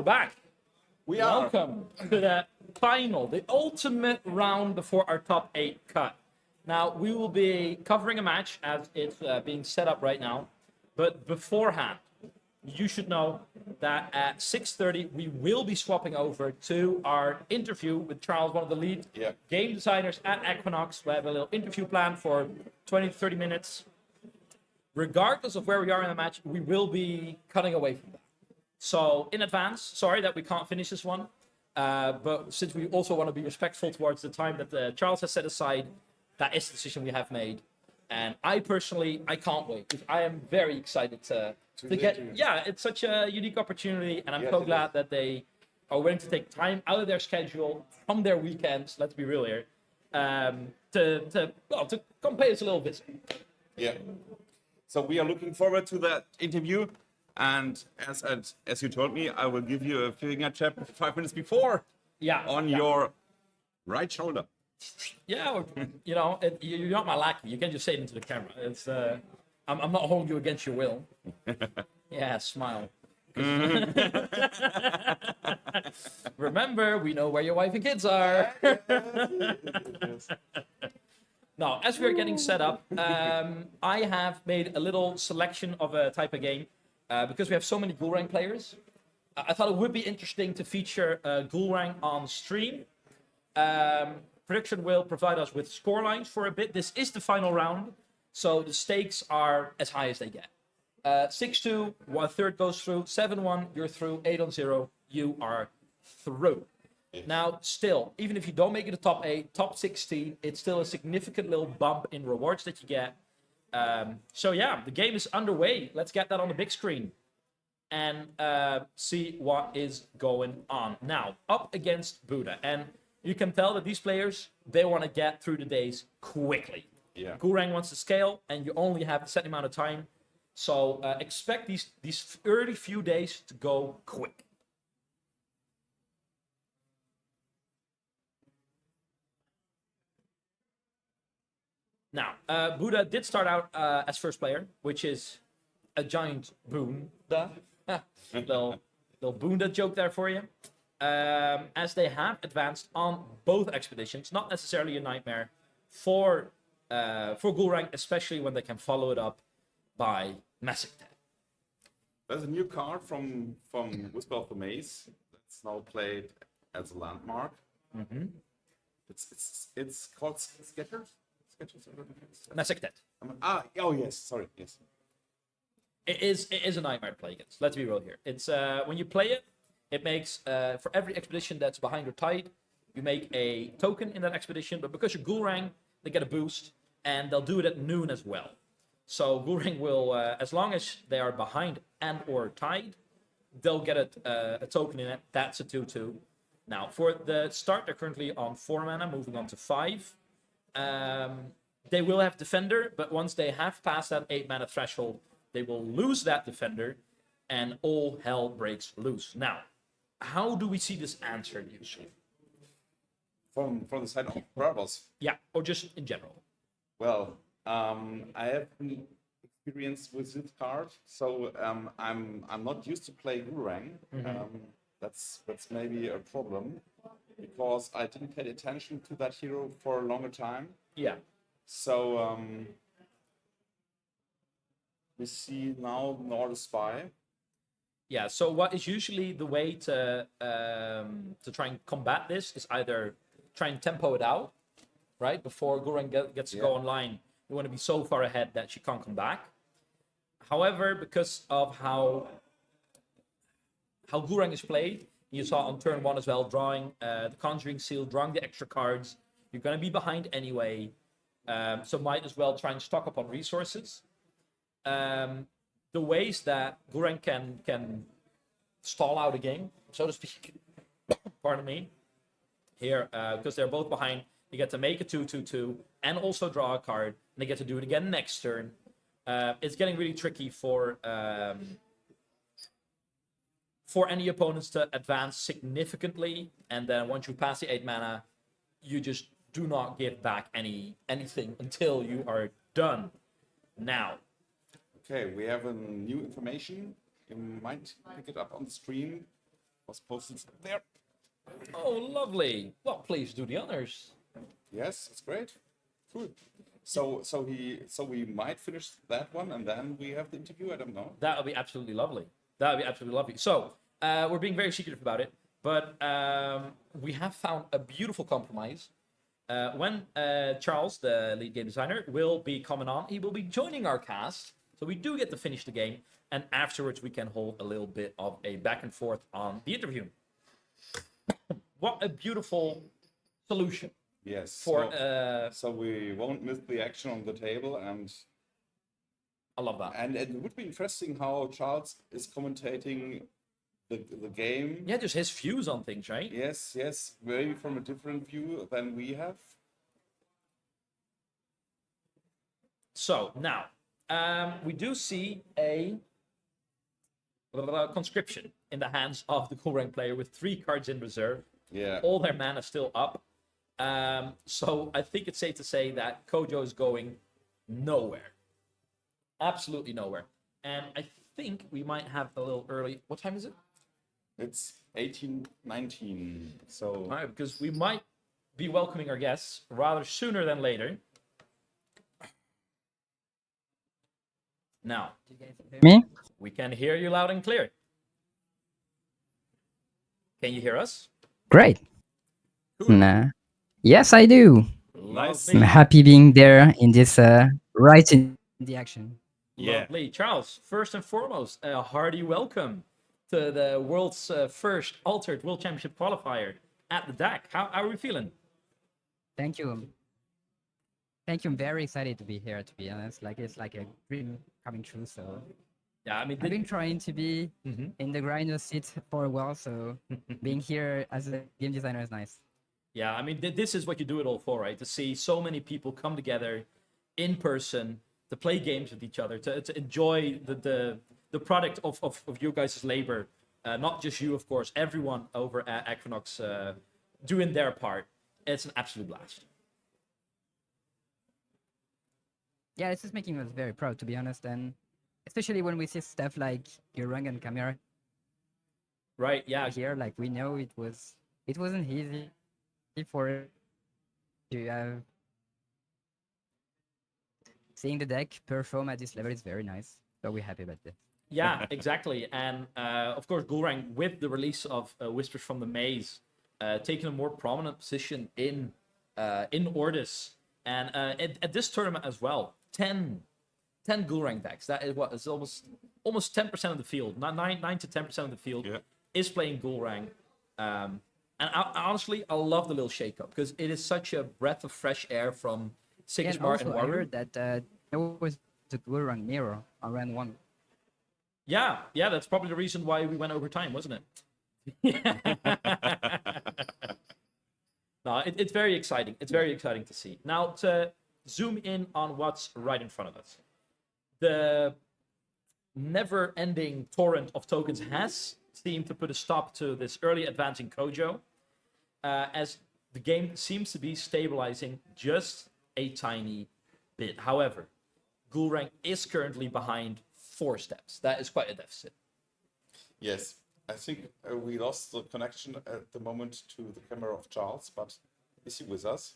We're back. We are. Welcome to the final, the ultimate round before our top 8 cut. Now, we will be covering a match as it's being set up right now. But beforehand, you should know that at 6:30, we will be swapping over to our interview with Charles, one of the lead game designers at Equinox. We have a little interview planned for 20 to 30 minutes. Regardless of where we are in the match, we will be cutting away from that. So in advance, sorry that we can't finish this one. But since we also want to be respectful towards the time that Charles has set aside, that is the decision we have made. And I personally, I can't wait, because I am very excited to get... Yeah, it's such a unique opportunity, and I'm so glad that they are willing to take time out of their schedule, from their weekends, let's be real here, to come pay us a little visit. Yeah. So we are looking forward to that interview. And as you told me, I will give you a finger tap 5 minutes before on your right shoulder. Yeah, you know, you're not my lackey. You can just say it into the camera. It's I'm not holding you against your will. Yeah, smile. Remember, we know where your wife and kids are. Yes. Now, as we are getting set up, I have made a little selection of a type of game because we have so many Gulrang players. I thought it would be interesting to feature Gulrang on stream. Production will provide us with scorelines for a bit. This is the final round, so the stakes are as high as they get. 6-2, 1/3 goes through. 7-1, you're through. 8-0, you are through. Yes. Now, still, even if you don't make it to top 8, top 16, it's still a significant little bump in rewards that you get. So yeah, the game is underway. Let's get that on the big screen and see what is going on. Now, up against Buddha. And you can tell that these players, they want to get through the days quickly. Yeah. Gulrang wants to scale, and you only have a set amount of time. So expect these early few days to go quick. Now, Buddha did start out as first player, which is a giant boonda. little boonda joke there for you. As they have advanced on both expeditions, not necessarily a nightmare for Gulrang, especially when they can follow it up by Massacre. There's a new card from Whisper of the Maze that's now played as a landmark. Mm-hmm. It's called Sketchers. Massacre. Oh yes, sorry, yes. It is a nightmare to play against. Let's be real here. It's when you play it, it makes for every expedition that's behind your tide, you make a token in that expedition. But because you're Gulrang, they get a boost, and they'll do it at noon as well. So Gulrang will, as long as they are behind and or tied, they'll get a token in it. That's a 2/2. Now for the start, they're currently on 4 mana, moving on to 5. They will have Defender, but once they have passed that 8 mana threshold, they will lose that Defender, and all hell breaks loose. Now, how do we see this answered usually? From the side of Bravos. Yeah, or just in general. Well, I have experience with this card, so I'm not used to play Gulrang. Mm-hmm. That's maybe a problem because I didn't pay attention to that hero for a longer time. Yeah. So we see now Nord Spy. Yeah. So what is usually the way to try and combat this is either try and tempo it out, right, before Gulrang gets to go online. You want to be so far ahead that she can't come back. However, because of how Gulrang is played, you saw on turn 1 as well, drawing the Conjuring Seal, drawing the extra cards. You're going to be behind anyway, so might as well try and stock up on resources. The ways that Gulrang can stall out a game, so to speak, pardon me, here, because they're both behind, you get to make a 2/2/2 and also draw a card, and they get to do it again next turn. It's getting really tricky for any opponents to advance significantly, and then once you pass the 8 mana, you just do not give back anything until you are done. Now. Okay, we have a new information. You might pick it up on the stream. was posted there. Oh, lovely. Well, please do the honors. Yes, it's great. Cool. So we might finish that one, and then we have the interview. I don't know. That would be absolutely lovely. That would be absolutely lovely. So, we're being very secretive about it, but we have found a beautiful compromise. When Charles, the lead game designer, will be coming on, he will be joining our cast. So we do get to finish the game, and afterwards we can hold a little bit of a back and forth on the interview. What a beautiful solution. Yes. For so we won't miss the action on the table, and I love that. And it would be interesting how Charles is commentating the game. Yeah, just his views on things, right? Yes, yes, maybe from a different view than we have. So now we do see a conscription in the hands of the Gulrang player with 3 cards in reserve. Yeah. All their mana still up. So I think it's safe to say that Kojo is going nowhere. Absolutely nowhere. And I think we might have a little early. What time is it? It's 18:19. So All right, because we might be welcoming our guests rather sooner than later. Now, Me? we can hear you loud and clear. Can you hear us? Great. Nah. Yes, I do. nice. I'm happy being there in this right in the action. Yeah. Lovely. Charles, first and foremost, a hearty welcome to the world's first altered World Championship qualifier at the DAC. How are we feeling? Thank you. Thank you. I'm very excited to be here, to be honest. Like, it's like a dream coming true. So Yeah, I mean, I've been trying to be in the grinder seat for a while. So being here as a game designer is nice. yeah, I mean, this is what you do it all for, right? To see so many people come together in person to play games with each other, to enjoy the product of your guys' labor. Not just you, of course, everyone over at Equinox doing their part. It's an absolute blast. Yeah, this is making us very proud, to be honest. And especially when we see stuff like Gulrang and camera Right, yeah. here, like we know it wasn't easy for to have seeing the deck perform at this level is very nice. So we're happy about this. Yeah, exactly. And of course, Gulrang, with the release of Whispers from the Maze, taking a more prominent position in Ordis. And at this tournament as well, 10 Gulrang decks. That is what is almost 10% of the field. 9 to 10% of the field is playing Gulrang. And honestly, I love the little shake-up because it is such a breath of fresh air from Sigismar and also, I Waru. heard that there was the Gulrang mirror on round 1. Yeah, that's probably the reason why we went over time, wasn't it? No, it's very exciting. It's very exciting to see. Now, to zoom in on what's right in front of us. The never-ending torrent of tokens has seemed to put a stop to this early advancing Kojo, as the game seems to be stabilizing just a tiny bit. However, Gulrang is currently behind 4 steps. That is quite a deficit. Yes, I think we lost the connection at the moment to the camera of Charles, but is he with us?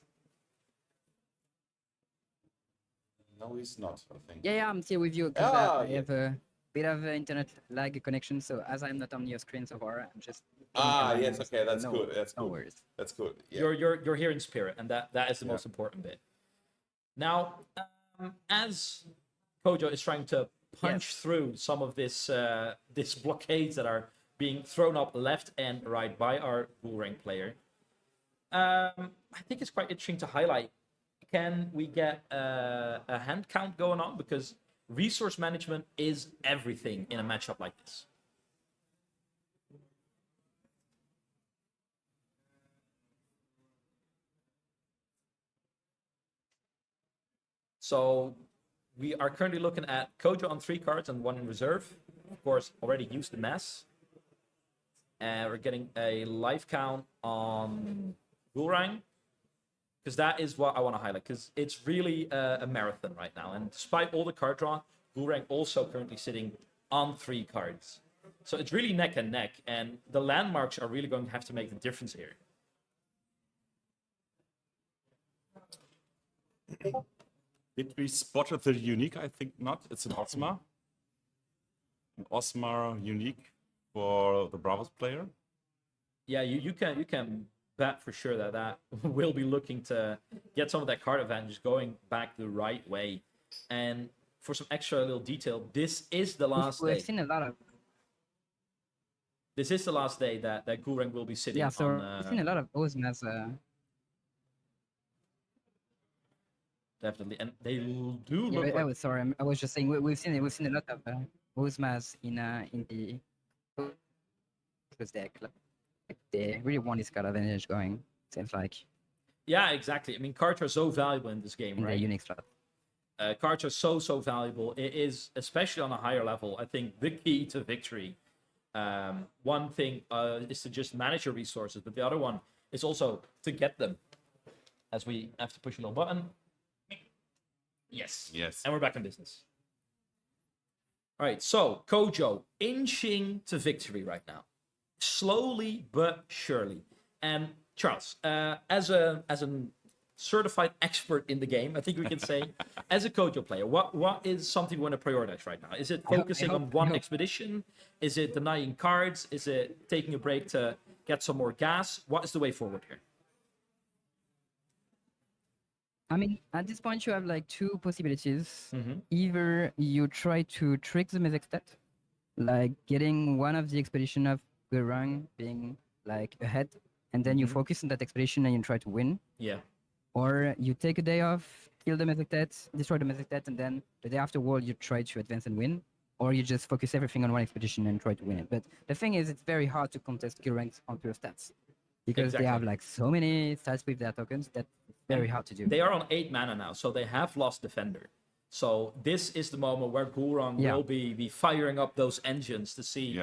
No, he's not, I think. Yeah, I'm still with you because I have a bit of internet lag connection. So as I'm not on your screen so far, I'm just. Yes, okay, that's no, good. That's no good. worries. That's good. Yeah. You're here in spirit, and that is the most important bit. Now, as Kojo is trying to punch through some of this blockades that are being thrown up left and right by our Gulrang player, I think it's quite interesting to highlight. Can we get a hand count going on? Because resource management is everything in a matchup like this. So we are currently looking at Kojo on 3 cards and 1 in reserve. Of course, already used the mass. And we're getting a life count on Gulrang, because that is what I want to highlight, because it's really a marathon right now. And despite all the card draw, Gulrang also currently sitting on 3 cards. So it's really neck and neck, and the landmarks are really going to have to make the difference here. Did we spot the unique? I think not. It's an Osmar. An Osmar unique for the Bravos player. Yeah, you can bet for sure that will be looking to get some of that card advantage going back the right way. And for some extra little detail, this is the last We've day. seen a lot of This is the last day that Gulrang will be sitting yeah. So on. we've seen a lot of Osmas. Definitely, and they do Yeah, look I like was sorry. I was just saying we've seen a lot of Osmas in the because deck. Like, they really want this card advantage going. Seems like yeah, exactly. I mean, cards are so valuable in this game, in the right? unique slot. Cards are so valuable. It is, especially on a higher level, I think the key to victory. One thing is to just manage your resources, but the other one is also to get them. As we have to push a little button. Yes. Yes. And we're back in business. All right, so Kojo inching to victory right now, slowly but surely. And Charles, as a certified expert in the game, I think we can say, as a Kojo player, what is something you want to prioritize right now? Is it focusing on one expedition? Is it denying cards? Is it taking a break to get some more gas? What is the way forward here? I mean, at this point, you have like two possibilities. Mhm. Either you try to trick the Mezek stat, like getting one of the expedition of Gulrang being like ahead, and then you focus on that expedition and you try to win. Yeah. Or you take a day off, kill the Mezek stat, destroy the Mezek stat, and then the day afterward you try to advance and win. Or you just focus everything on one expedition and try to win it. But the thing is, it's very hard to contest Gulrang's on pure stats. Because they have Exactly. like so many stats with their tokens that it's very hard to do. They are on 8 mana now, so they have lost Defender. So this is the moment where Gulrang Yeah. will be firing up those engines to see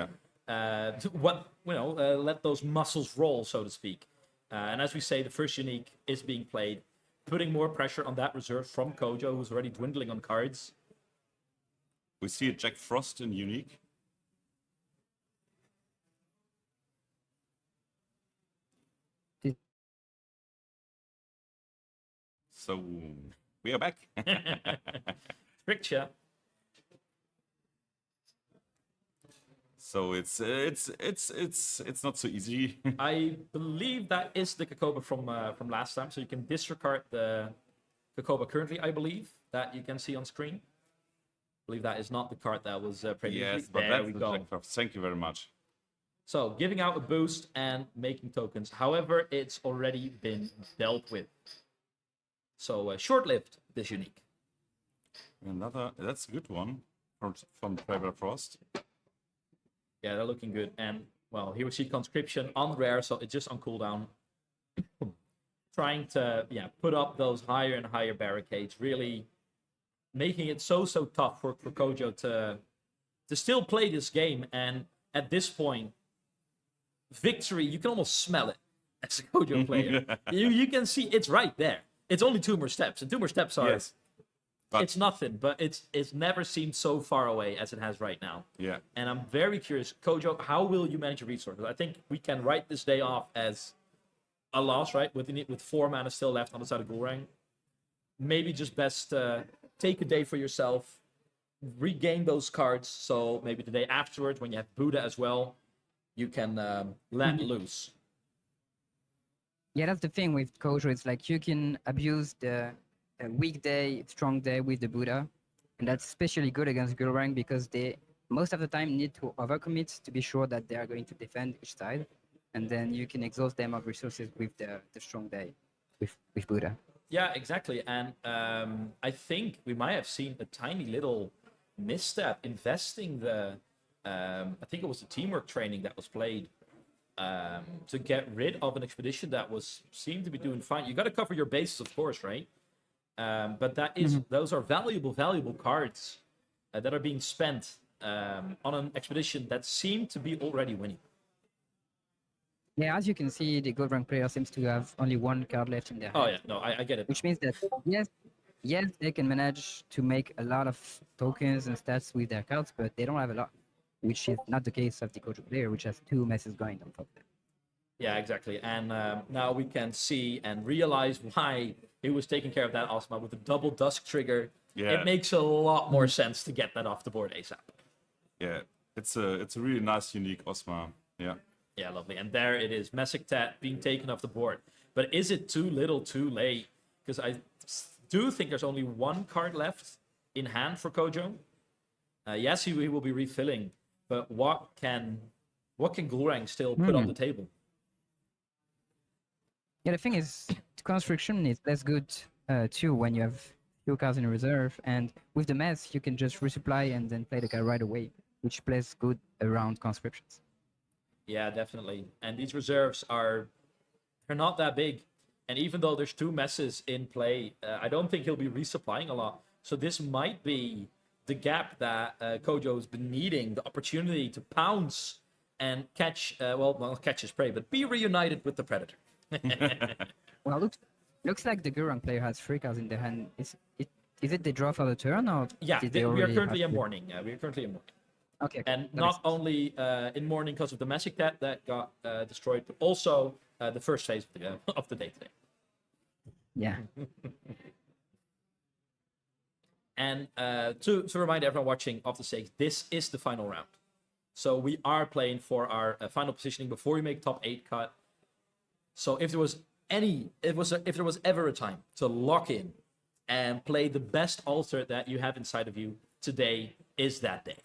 let those muscles roll, so to speak. And as we say, the first unique is being played, putting more pressure on that reserve from Kojo, who's already dwindling on cards. We see a Jack Frost in unique. So we are back. Trickshot. So it's not so easy. I believe that is the Kakoba from last time, so you can disregard the Kakoba currently, I believe, that you can see on screen. I believe that is not the card that was previously. Yes, but there that's we the go. Jack Frost. Thank you very much. So, giving out a boost and making tokens. However, it's already been dealt with. So, short-lived, this unique. That's a good one from Trevor Frost. Yeah, they're looking good. And, well, here we see Conscription on rare, so it's just on cooldown. Trying to, put up those higher and higher barricades. Really making it so tough for Kojo to still play this game. And at this point, victory, you can almost smell it as a Kojo player. you can see it's right there. It's only 2 more steps, and 2 more steps are it's nothing, but it's never seemed so far away as it has right now. Yeah. And I'm very curious, Kojo, how will you manage your resources? I think we can write this day off as a loss, right? With 4 mana still left on the side of Gulrang. Maybe just best take a day for yourself, regain those cards, so maybe the day afterwards, when you have Buddha as well, you can let loose. Yeah, that's the thing with Kojo. It's like you can abuse the weekday, strong day with the Buddha. And that's especially good against Gulrang because they, most of the time, need to overcommit to be sure that they are going to defend each side. And then you can exhaust them of resources with the strong day with Buddha. Yeah, exactly. And I think we might have seen a tiny little misstep investing the... I think it was the teamwork training that was played to get rid of an expedition that seemed to be doing fine. You got to cover your bases, of course, right? But that is those are valuable cards that are being spent on an expedition that seemed to be already winning. Yeah, as you can see, the Gulrang player seems to have only 1 card left in their hand. Oh yeah, no, I get it. Which means that yes, they can manage to make a lot of tokens and stats with their cards, but they don't have a lot. which is not the case of the Kojo player, which has two messes going on top of them. Yeah, exactly. And now we can see and realize why he was taking care of that Osma with the double dusk trigger. Yeah. It makes a lot more sense to get that off the board ASAP. Yeah, it's a really nice, unique Osma. Yeah. Yeah, lovely. And there it is, Messick Tet being taken off the board. But is it too little, too late? Because I do think there's only one card left in hand for Kojo. Yes, he will be refilling, but what can Gulrang still put on the table? Yeah, the thing is, construction is less good too when you have few cards in reserve, and with the mess you can just resupply and then play the card right away, which plays good around conscriptions. Yeah, definitely. And these reserves they're not that big. And even though there's two messes in play, I don't think he'll be resupplying a lot. So this might be the gap that Kojo's been needing, the opportunity to pounce and catch, not catch his prey, but be reunited with the predator. Well, looks like the Gurang player has 3 cards in their hand. Is it the draw for the turn, or Yeah, did they we are already currently have in to- mourning. We are currently in mourning. Okay, And that not makes sense. only in mourning because of the Messick that got destroyed, but also the first phase of the day today. Yeah. And to remind everyone watching of the stakes, this is the final round. So we are playing for our final positioning before we make top 8 cut. So if there was ever a time to lock in and play the best altar that you have inside of you, today is that day.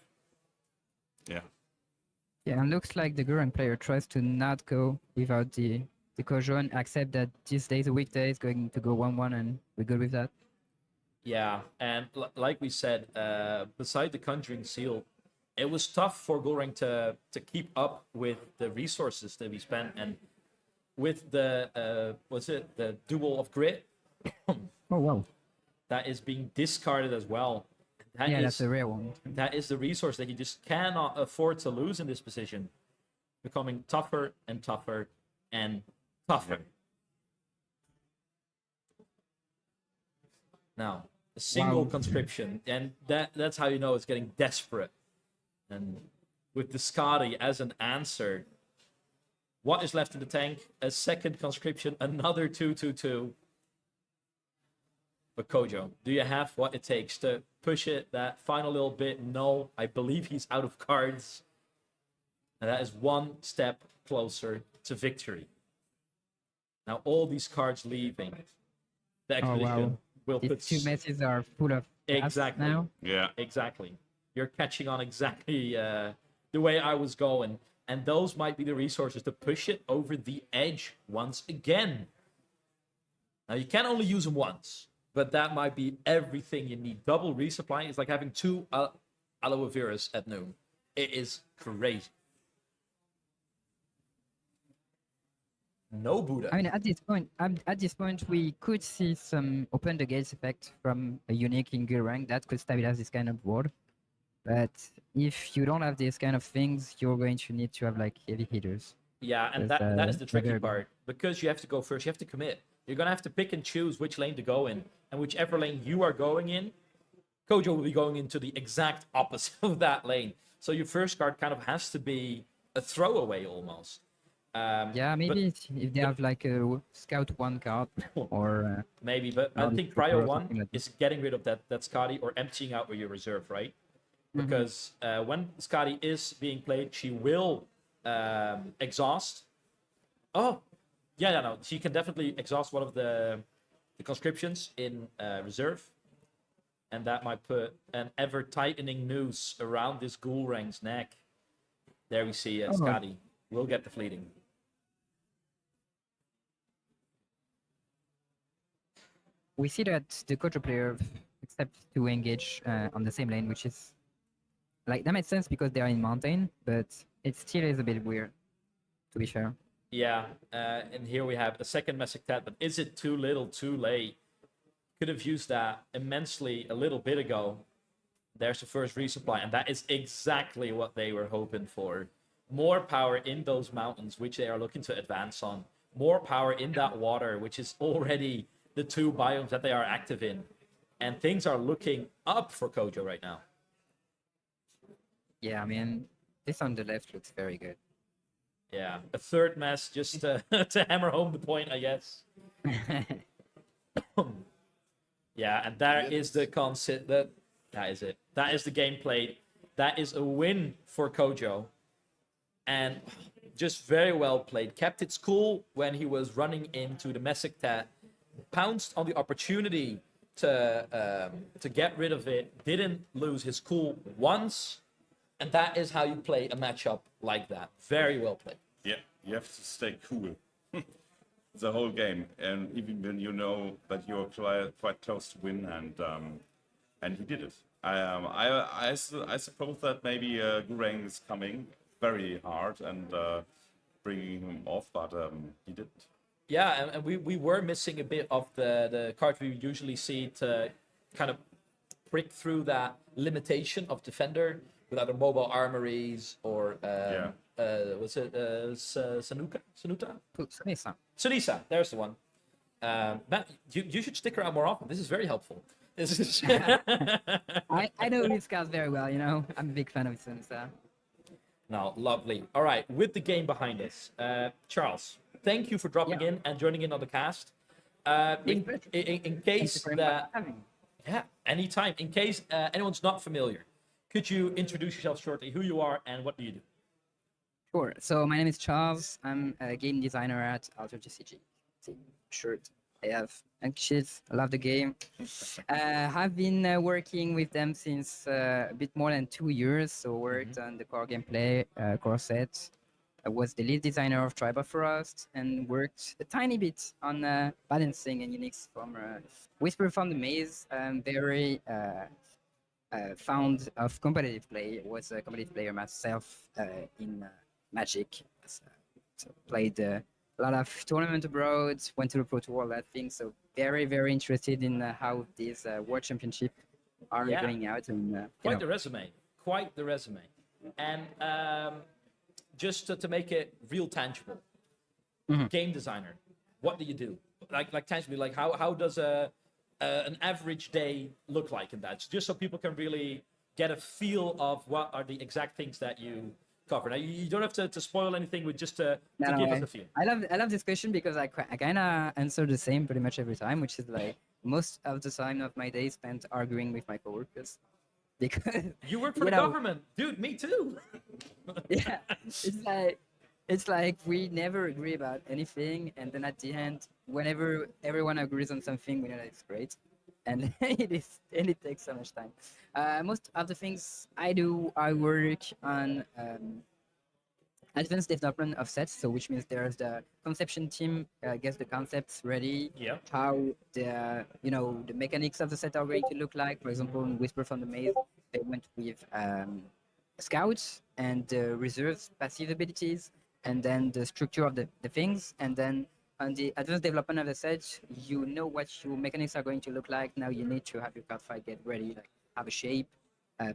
Yeah. Yeah, and looks like the Gurang player tries to not go without the Kojo and accept that this day is a weekday, is going to go 1-1, and we're good with that. Yeah, and like we said, beside the Conjuring Seal, it was tough for Gulrang to keep up with the resources that we spent, and with the the Duel of Grit Oh, wow. that is being discarded as well. That's a rare one. That is the resource that you just cannot afford to lose in this position, becoming tougher and tougher and tougher. Now, a single Wow. conscription, and that's how you know it's getting desperate. And with the Scotty as an answer, what is left in the tank? A second conscription, another 2/2/2. But Kojo, do you have what it takes to push it that final little bit? No, I believe he's out of cards. And that is one step closer to victory. Now all these cards leaving. The expedition will These put... two messes are full of gas Exactly. now. Yeah. Exactly. You're catching on exactly the way I was going. And those might be the resources to push it over the edge once again. Now, you can only use them once, but that might be everything you need. Double resupply is like having 2 aloe veras at noon. It is crazy. No Buddha. I mean, at this point, we could see some open the gates effect from a unique in Gurang that could stabilize this kind of board. But if you don't have these kind of things, you're going to need to have like heavy hitters. Yeah, and Because, that is the they're tricky very bad. part. Because you have to go first, you have to commit. You're going to have to pick and choose which lane to go in. And whichever lane you are going in, Kojo will be going into the exact opposite of that lane. So your first card kind of has to be a throwaway almost. Yeah, maybe if they have like a scout 1 card or Maybe, but I I'll think prefer Prio something 1 like is getting rid of that Scotty or emptying out your reserve, right? Mm-hmm. Because when Scotty is being played, she will exhaust. Oh, yeah, no, she can definitely exhaust one of the conscriptions in reserve. And that might put an ever-tightening noose around this Gulrang's neck. There we see Oh. Scotty will get the fleeting. we see that the Kojo player accepts to engage on the same lane, which is like that makes sense because they are in mountain, but it still is a bit weird, to be fair. Yeah, and here we have a second Messick Tat, but is it too little, too late? Could have used that immensely a little bit ago. There's the first resupply, and that is exactly what they were hoping for. More power in those mountains, which they are looking to advance on. More power in that water, which is already the 2 biomes that they are active in. And things are looking up for Kojo right now. Yeah, I mean, This on the left looks very good. Yeah, a third mess just to hammer home the point, I guess. Yeah, and that is the concept. That is it. That is the gameplay. That is a win for Kojo, and just very well played. Kept it cool when he was running into the Mesikta, pounced on the opportunity to get rid of it. Didn't lose his cool once, and that is how you play a matchup like that. Very well played. Yeah, you have to stay cool the whole game, and even when you know that you're quite close to win, and he did it. I suppose that maybe Gulrang is coming very hard and bringing him off, but he didn't. Yeah, and we were missing a bit of the card we usually see to kind of break through that limitation of defender with either mobile armories or was it Sanuta? Sunisa. Sunisa, there's the one. Matt, you should stick around more often. This is very helpful. This is I know these guys very well, you know. I'm a big fan of Sunisa. No, lovely. All right, with the game behind us, Charles, thank you for dropping in and joining in on the cast. In case that, yeah, anytime. In case anyone's not familiar, could you introduce yourself shortly? Who you are and what do you do? Sure. So my name is Charles. I'm a game designer at Alter GCG. See, shirt I have and shit. I love the game. I've been working with them since a bit more than 2 years. So worked on the core gameplay, core set. I was the lead designer of Tribal Forest and worked a tiny bit on balancing and Unix from Whisper from the Maze. Very fond of competitive play. Was a competitive player myself in Magic. So played a lot of tournament abroad, went to the Pro Tour, that thing. So very, very interested in how these World Championship are going out. And quite the resume. Quite the resume. And just to make it real tangible, game designer, what do you do? Like tangibly, like how does an average day look like in that? Just so people can really get a feel of what are the exact things that you cover. Now you don't have to spoil anything with just to give us a feel. I love this question because I kind of answer the same pretty much every time, which is like most of the time of my day spent arguing with my coworkers. Because you work for the government, dude. Me too. Yeah, it's like we never agree about anything, and then at the end, whenever everyone agrees on something, we know that it's great, and it takes so much time. Most of the things I do, I work on advanced development of sets, so which means there's the conception team gets the concepts ready, how the the mechanics of the set are going to look like. For example, in Whisper from the Maze, they went with scouts and reserves passive abilities, and then the structure of the things, and then on the advanced development of the set, you know what your mechanics are going to look like. Now you need to have your card file get ready, like have a shape,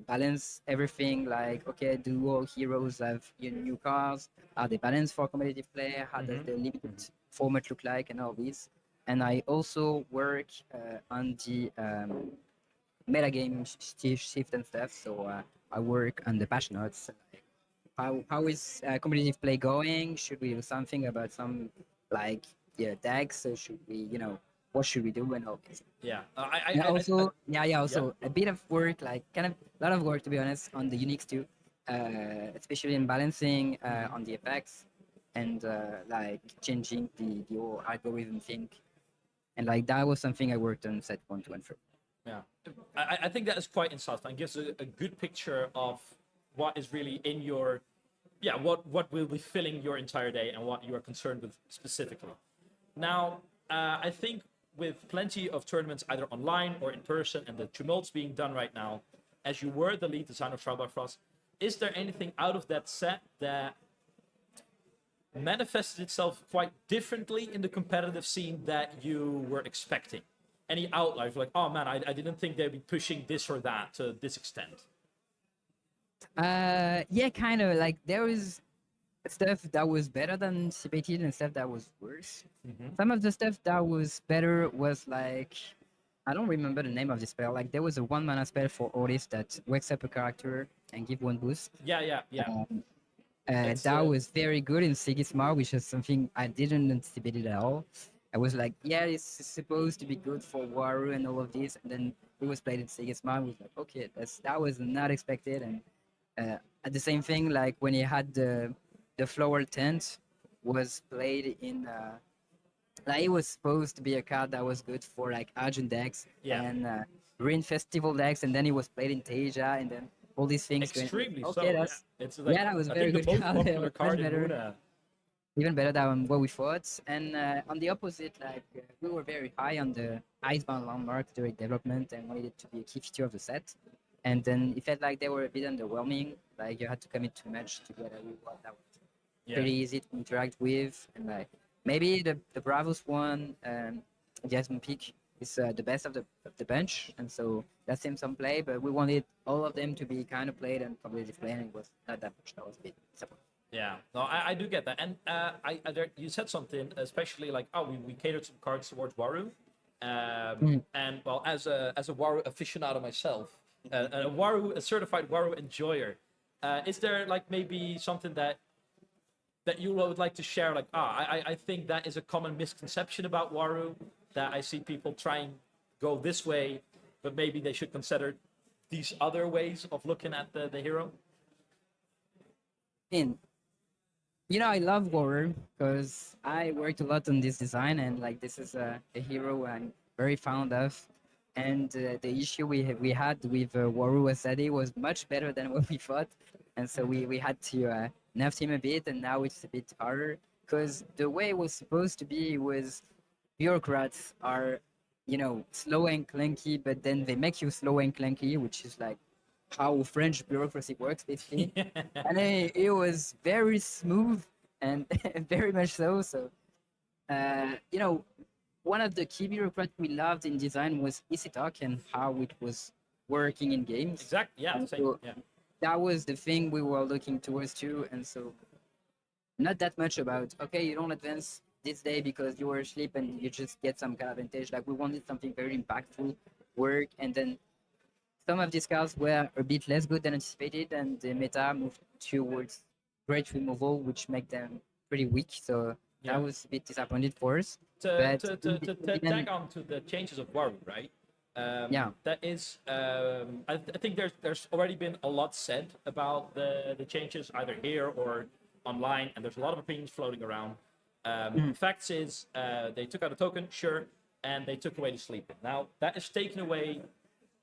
balance everything. Like, okay, do all heroes have new cards? Are they balanced for competitive play? How does the limited format look like, and all this? And I also work on the metagame shift and stuff. So I work on the patch notes. Like how is competitive play going? Should we do something about some decks? So should we, what should we do and all this? Yeah. Also a bit of work, like kind of a lot of work to be honest, on the Unix too, especially in balancing on the effects and like changing the whole algorithm thing. And like that was something I worked on set 1, 2, and 3. Yeah, I think that is quite insightful and gives a good picture of what is really in your, what will be filling your entire day and what you are concerned with specifically. Now, I think with plenty of tournaments either online or in person and the tumults being done right now, as you were the lead designer of Trial by Frost, is there anything out of that set that manifested itself quite differently in the competitive scene that you were expecting? Any outliers, like, oh man, I didn't think they'd be pushing this or that to this extent? Yeah, kind of. Like there is stuff that was better than anticipated and stuff that was worse. Some of the stuff that was better was like I don't remember the name of this spell. Like there was a 1 mana spell for Oris that wakes up a character and give 1 boost. Yeah. It's That was very good in Sigismar, which is something I didn't anticipate it at all. I was like, yeah, it's supposed to be good for Waru and all of this, and then it was played in Sigismar. I was like, okay, that was not expected. And at the same thing, like when he had the floral tent was played in like it was supposed to be a card that was good for like Argent decks Yeah. and Green Festival decks, and then it was played in Teja, and then all these things going. extremely Okay, so. that's Yeah, it's like that was I very think the good most card. popular Much card in better, Muna. even better than what we thought. And on the opposite, like we were very high on the Icebound Landmark during development and wanted it to be a key feature of the set. And then it felt like they were a bit underwhelming. Like you had to commit to a match to get a reward that was Yeah. pretty easy to interact with, and like maybe the Bravos one, Jasmine Peak is the best of the bunch, and so that seems some play. But we wanted all of them to be kind of played and competitive play, and it was not that much. That was a bit disappointing. Yeah, no, I do get that, and you said something, especially like, oh, we catered some cards towards Waru, and well, as a Waru aficionado myself, a certified Waru enjoyer, is there like maybe something that you would like to share? Like, I think that is a common misconception about Waru, that I see people trying go this way, but maybe they should consider these other ways of looking at the hero. And I love Warrior because I worked a lot on this design, and like this is a hero I'm very fond of. And the issue we had with Waru Asadi was much better than what we thought, and so we had to nerf him a bit, and now it's a bit harder because the way it was supposed to be was bureaucrats are, slow and clunky, but then they make you slow and clunky, which is like how French bureaucracy works, basically. And it was very smooth and very much so. So, one of the key bureaucrats we loved in design was Isitok and how it was working in games. Exactly. Yeah. And Same. so Yeah. that was the thing we were looking towards too. And so not that much about, okay, you don't advance this day because you were asleep and you just get some kind of advantage. Like we wanted something very impactful work, and then some of these cards were a bit less good than anticipated, and the meta moved towards great removal, which make them pretty weak. So Yeah. that was a bit disappointed for us. To But to, to, to, to tag on to the changes of Waru, right? Yeah. That is, I think there's already been a lot said about the changes either here or online, and there's a lot of opinions floating around. Facts is they took out a token, sure, and they took away the sleeping. Now that is taking away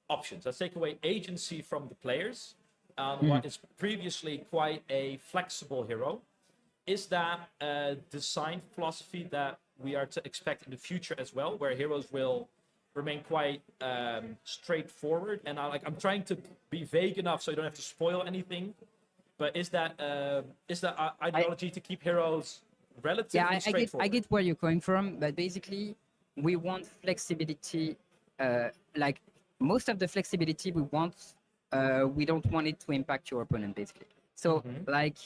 options. That's taking away agency from the players on what is previously quite a flexible hero. Is that a design philosophy that we are to expect in the future as well, where heroes will remain quite straightforward? And I'm trying to be vague enough so you don't have to spoil anything. But is that ideology to keep heroes relatively Yeah, I straightforward? get where you're coming from, but basically, we want flexibility. Like most of the flexibility we want, we don't want it to impact your opponent, basically. So, like,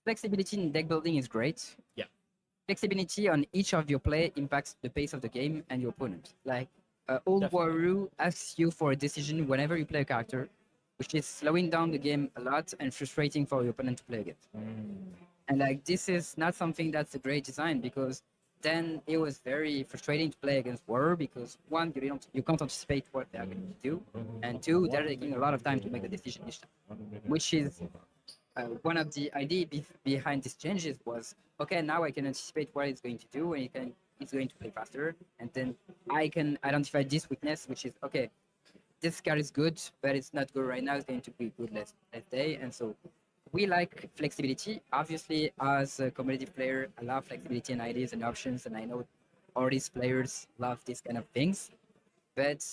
flexibility in deck building is great. Yeah. Flexibility on each of your play impacts the pace of the game and your opponent. Like, Old Definitely. Waru asks you for a decision whenever you play a character, which is slowing down the game a lot and frustrating for your opponent to play against. And like this is not something that's a great design, because then it was very frustrating to play against Waru because one, you can't anticipate what they're going to do, and two, they're taking a lot of time to make the decision each time, which is one of the idea behind these changes was, okay, now I can anticipate what it's going to do, and it's going to play faster, and then I can identify this weakness, which is, okay, this card is good, but it's not good right now. It's going to be good last day, and so we like flexibility. Obviously, as a competitive player, I love flexibility and ideas and options, and I know all these players love these kind of things. But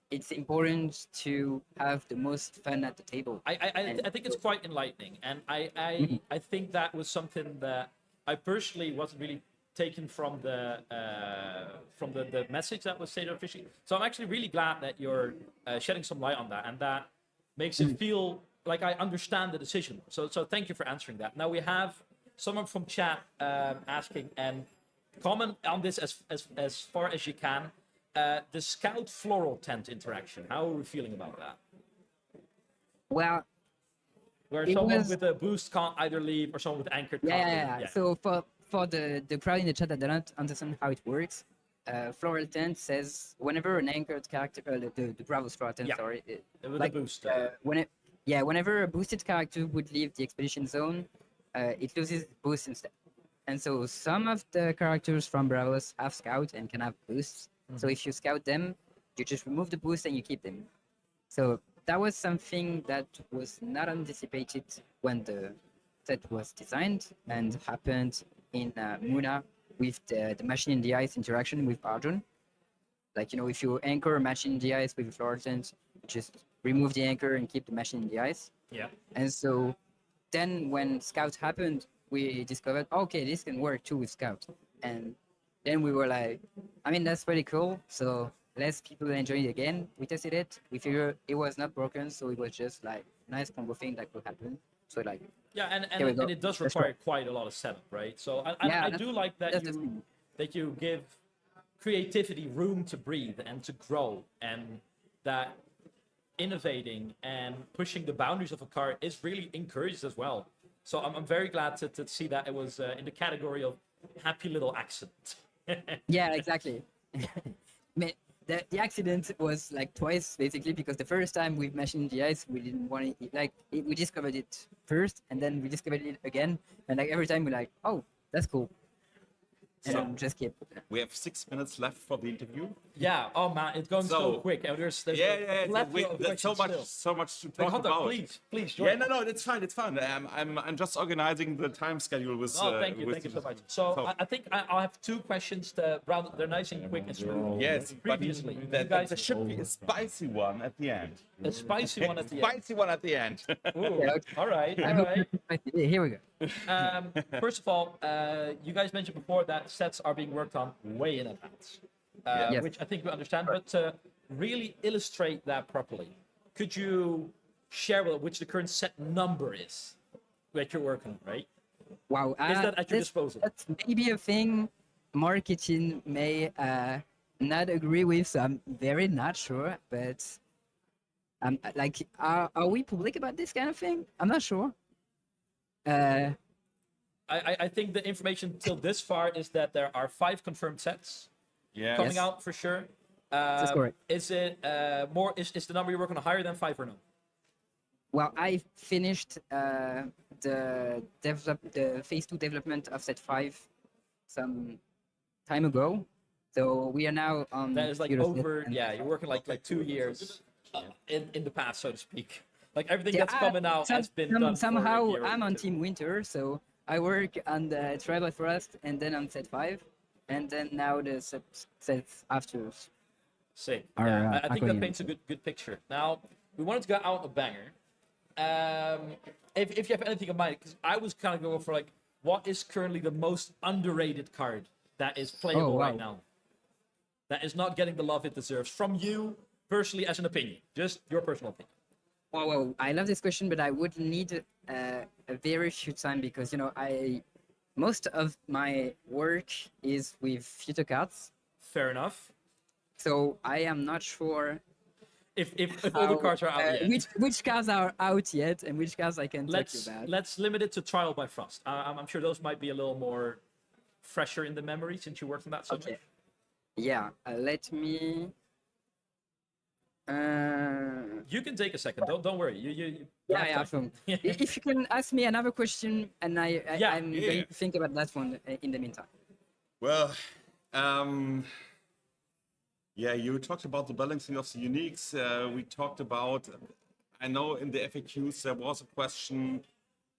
it's important to have the most fun at the table. I think it's quite enlightening, and I think that was something that I personally wasn't really taken from the message that was stated officially. So I'm actually really glad that you're shedding some light on that, and that makes it feel like I understand the decision. So thank you for answering that. Now we have someone from chat asking, and comment on this as far as you can. The scout floral tent interaction. How are we feeling about that? Well, Where it someone was with a boost can't either leave or someone with anchored yeah, can't yeah, leave. yeah. So for the crowd in the chat that don't understand how it works, floral tent says whenever an anchored character, the Bravos floral tent, Yeah. sorry, With like the boost. whenever a boosted character would leave the expedition zone, it loses boost instead. And so some of the characters from Bravos have scout and can have boosts. So if you scout them, you just remove the boost and you keep them. So that was something that was not anticipated when the set was designed and happened in Muna with the machine in the ice interaction with Arjun. Like, if you anchor a machine in the ice with a fluorescent, you just remove the anchor and keep the machine in the ice. Yeah. And so then when Scout happened, we discovered, okay, this can work too with Scout. And then we were like, I mean, that's pretty cool. So less people enjoy it again. We tested it. We figured it was not broken. So it was just like nice combo thing that could happen. So like, Yeah, here we and go. it does Let's require quite a lot of setup, right? So Yeah, I do like that's that the you thing. give creativity room to breathe and to grow, and that innovating and pushing the boundaries of a card is really encouraged as well. So I'm very glad to see that it was in the category of happy little accident. Yeah, exactly. Ma- the accident was like twice basically because the first time with machine the ice we didn't want it we discovered it first and then we discovered it again and like every time we're like, oh, that's cool, and So- then just keep. We have 6 minutes left for the interview. Yeah. Oh man, it's going so So- quick, and there's Yeah, a plethora of there's so questions much, still. so much to Like, talk Hunter, about. please, Yeah, join. no, it's fine, it's fine. I'm just organizing the time schedule with. Oh, thank you so much. So I think I'll have two questions to round. They're nice and quick and smooth. Yes, Previously, but you guys there should be a spicy one at the end. a spicy one at the end. Spicy one at the end. Ooh, Yeah, okay. all right, I all hope right. yeah, here we go. First of all, you guys mentioned before that sets are being worked on way in advance, Yes. which I think we understand. But to really illustrate that properly, could you share with us which the current set number is that you're working on, right? Wow, Is that at your disposal? that's maybe a thing marketing may not agree with, so I'm very not sure, but like are we public about this kind of thing? I'm not sure. I think the information till this far is that there are 5 confirmed sets Yeah. coming Yes. out for sure. That's correct. Is it more? Is the number you're working on higher than 5 or no? Well, I finished the phase 2 development of set 5 some time ago, so we are now on. That is like Euroset, over. and- Yeah, you're working like 2 years in the past, so to speak. Like everything Yeah, that's coming out has been done. for somehow a year or I'm on two. Team Winter, so I work on the Tribal Forest and then on set 5, and then now the sets after. Sick. Are, Yeah, I are think going that paints a good picture. Now we wanted to go out a banger. If you have anything in mind, because I was kind of going for like, what is currently the most underrated card that is playable right wow. now? That is not getting the love it deserves from you personally as an opinion, just your personal opinion. Well, I love this question, but I would need a very few time because most of my work is with future cards, Fair enough. so I am not sure If all the cards are out yet. which cards are out yet and which cards I can talk to you about. Let's limit it to Trial by Frost. I'm sure those might be a little more fresher in the memory since you worked on that so Okay. much. Yeah, let me. You can take a second. Don't worry. You Yeah, have yeah. time. From, if you can ask me another question, and Yeah, I'm yeah. going to think about that one in the meantime. Well, yeah, you talked about the balancing of the uniques. We talked about, I know in the FAQs there was a question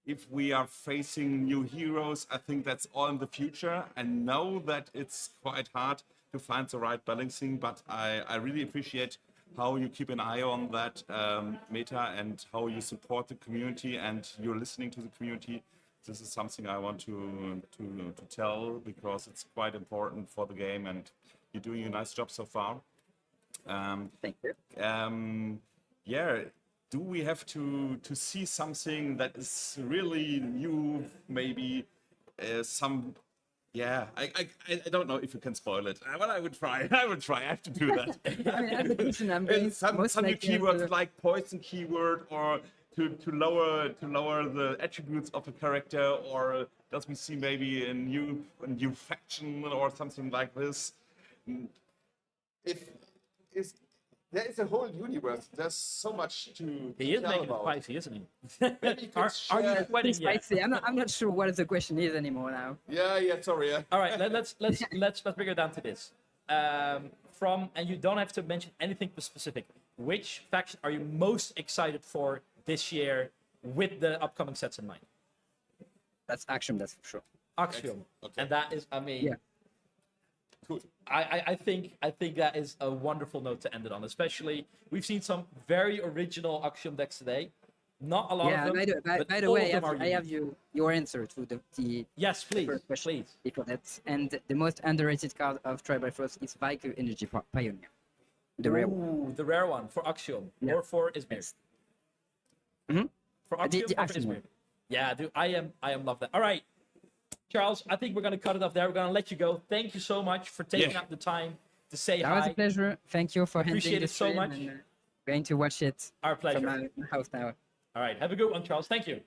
if we are facing new heroes. I think that's all in the future. I know that it's quite hard to find the right balancing, but I really appreciate how you keep an eye on that meta and how you support the community and you're listening to the community. This is something I want to tell because it's quite important for the game and you're doing a nice job so far. Thank you. Yeah, do we have to see something that is really new? Maybe some Yeah, I don't know if you can spoil it. Well, I would try. I would try. I have to do that. I mean, as a person, I'm going some most new likely keywords like poison keyword, or to lower the attributes of a character, or does we see maybe a new faction or something like this? If is there is a whole universe. There's so much to He is tell making it about. spicy, isn't he? Maybe you are, could are you share- sweating yet? spicy. I'm not sure what the question is anymore now. Yeah. Sorry. Yeah. All right, let's bring it down to this. And you don't have to mention anything specific. Which faction are you most excited for this year with the upcoming sets in mind? That's action, that's for sure. Axiom. Okay. And that is, I mean, Yeah. Cool. I think that is a wonderful note to end it on. Especially, we've seen some very original Axiom decks today. Not a lot Yeah, of them. but by the all way, of them are I have unique. your answer to the Yes, please, first question please. before that. And the most underrated card of Tribal Frost is Viking Energy Pioneer. The rare one. Ooh, the rare one for Axiom Yeah. or for Izmir. Yes. Mhm. For Axiom the or for Axiom Izmir. one. Yeah, dude, I am love that. All right, Charles, I think we're gonna cut it off there. We're gonna let you go. Thank you so much for taking Yeah. up the time to say That was a hi. pleasure. Thank you for handling Appreciate the it so stream. much. And, going to watch it Our from pleasure. my house now. All right, have a good one, Charles. Thank you.